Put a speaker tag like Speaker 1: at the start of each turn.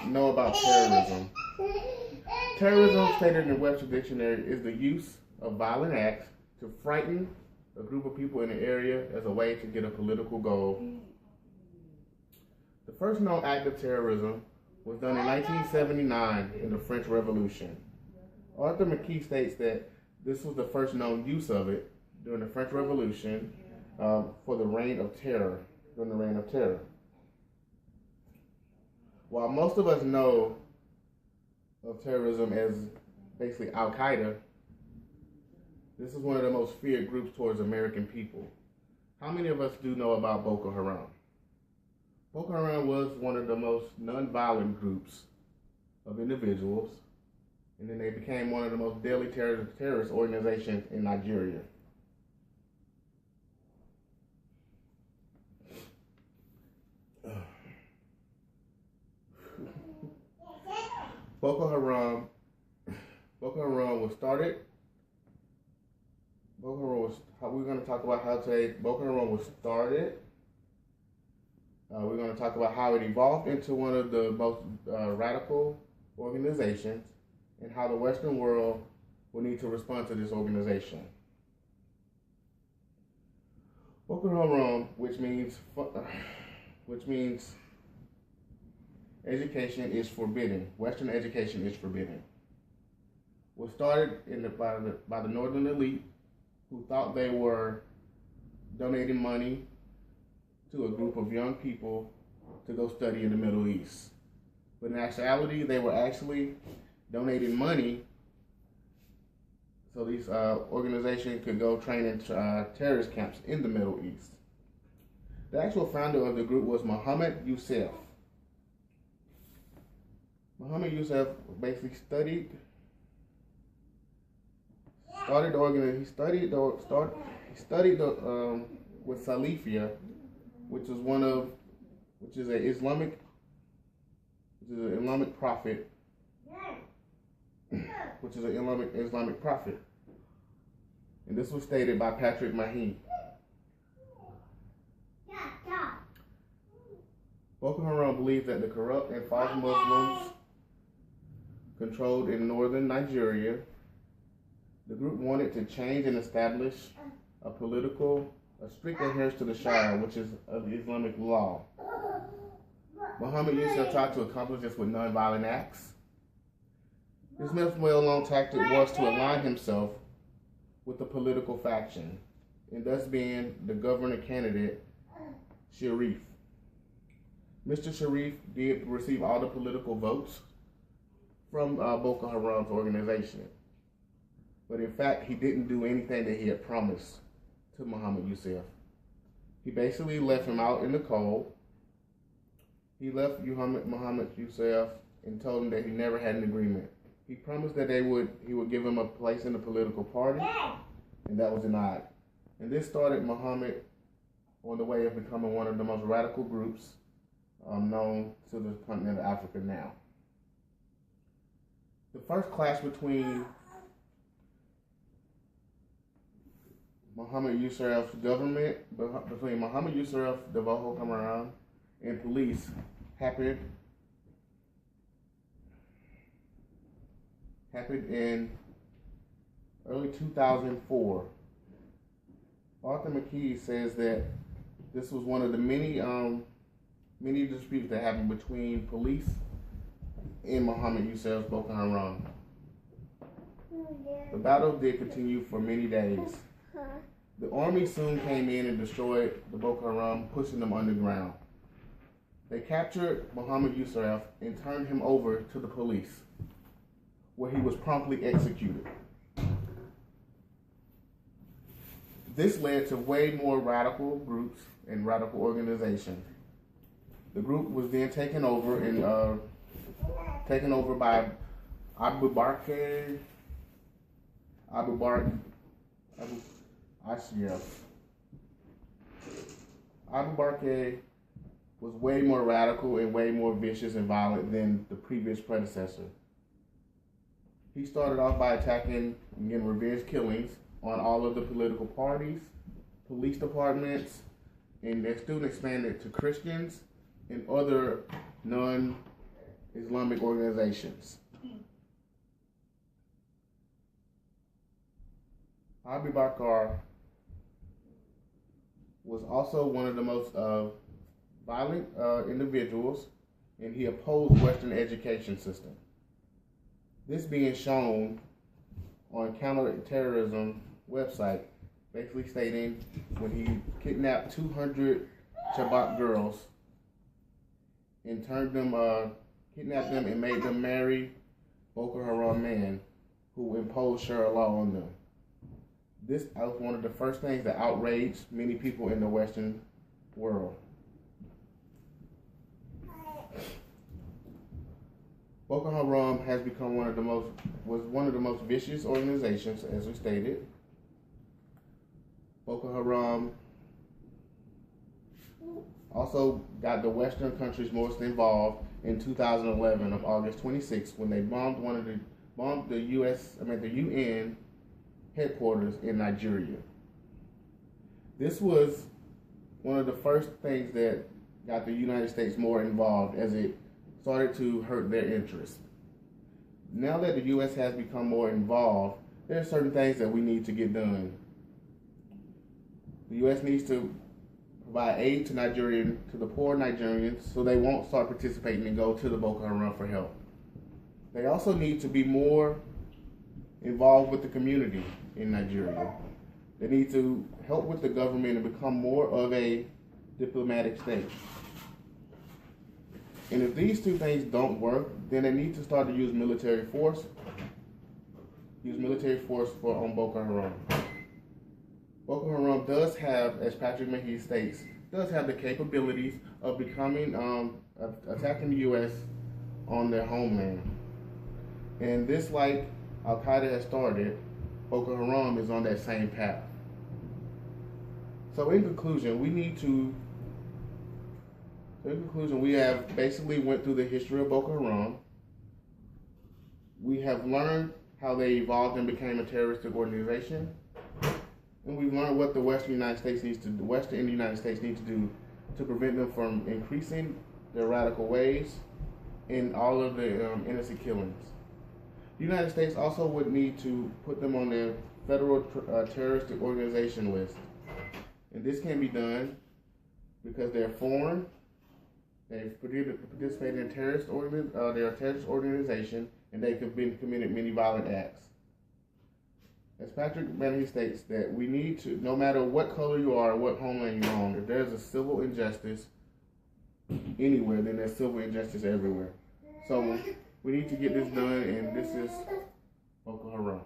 Speaker 1: know about terrorism? Terrorism, stated in the Webster Dictionary, is the use of violent acts to frighten a group of people in an area as a way to get a political goal. The first known act of terrorism was done in 1979 in the French Revolution. Arthur McKee states that this was the first known use of it during the French Revolution for the reign of terror, during the reign of terror. While most of us know of terrorism as basically Al-Qaeda, this is one of the most feared groups towards American people. How many of us do know about Boko Haram? Boko Haram was one of the most non-violent groups of individuals, and then they became one of the most deadly terrorist organizations in Nigeria. Boko Haram was started. We're going to talk about how Boko Haram was started. We're going to talk about how it evolved into one of the most radical organizations and how the Western world will need to respond to this organization. Boko Haram, which means education is forbidden. Western education is forbidden. Was started by the northern elite who thought they were donating money to a group of young people to go study in the Middle East. But in actuality, they were actually donating money so these organizations could go train in terrorist camps in the Middle East. The actual founder of the group was Muhammad Yusuf. Muhammad Yusuf basically studied with Salafia, which is an Islamic prophet, and this was stated by Patrick Mahdi. Boko Haram believes that the corrupt and false Muslims controlled in northern Nigeria. The group wanted to change and establish a strict adherence to the Sharia, which is Islamic law. Muhammad Yusuf tried to accomplish this with nonviolent acts. His most well-known tactic was to align himself with the political faction, and thus being the governor candidate, Sharif. Mr. Sharif did receive all the political votes from Boko Haram's organization. But in fact, he didn't do anything that he had promised to Muhammad Yusuf. He basically left him out in the cold. He left Muhammad Yusuf and told him that he never had an agreement. He promised that he would give him a place in the political party, and that was denied. And this started Muhammad on the way of becoming one of the most radical groups known to the continent of Africa now. The first clash between Muhammad Yusuf's government, between Muhammad Yusuf, the Boko Haram, and police happened in early 2004. Arthur McKee says that this was one of the many disputes that happened between police and Muhammad Yusuf's Boko Haram. The battle did continue for many days. The army soon came in and destroyed the Boko Haram, pushing them underground. They captured Muhammad Yusuf and turned him over to the police, where he was promptly executed. This led to way more radical groups and radical organizations. The group was then taken over by Abu Bakr Ashraf. Abu Bakr was way more radical and way more vicious and violent than the previous predecessor. He started off by attacking and getting revenge killings on all of the political parties, police departments, and their soon expanded to Christians and other Islamic organizations. Abu Bakr was also one of the most violent individuals, and he opposed Western education system. This being shown on counterterrorism website, basically stating when he kidnapped 200 Chibok girls and kidnapped them and made them marry Boko Haram men who imposed Sharia law on them. This was one of the first things that outraged many people in the Western world. Boko Haram has become one of the most vicious organizations, as we stated. Boko Haram also got the Western countries most involved in 2011 of August 26, when they bombed the UN headquarters in Nigeria. This was one of the first things that got the United States more involved, as it started to hurt their interests. Now that the U.S. has become more involved, there are certain things that we need to get done. The U.S. needs to provide aid to the poor Nigerians, so they won't start participating and go to the Boko Haram for help. They also need to be more involved with the community in Nigeria. They need to help with the government and become more of a diplomatic state. And if these two things don't work, then they need to start to use military force. On Boko Haram. Boko Haram does have, as Patrick Mahey states, the capabilities of attacking the U.S. on their homeland. And this, like Al-Qaeda has started, Boko Haram is on that same path. So in conclusion, we have basically went through the history of Boko Haram. We have learned how they evolved and became a terroristic organization. And we've learned what the Western and the United States need to do to prevent them from increasing their radical ways and all of the innocent killings. The United States also would need to put them on their federal terroristic organization list. And this can be done because they're foreign, they've participated in they're a terrorist organization, and they've committed many violent acts. As Patrick Mahey states, that we need to, no matter what color you are or what homeland you're on, if there's a civil injustice anywhere, then there's civil injustice everywhere. So we need to get this done, and this is Boko Haram.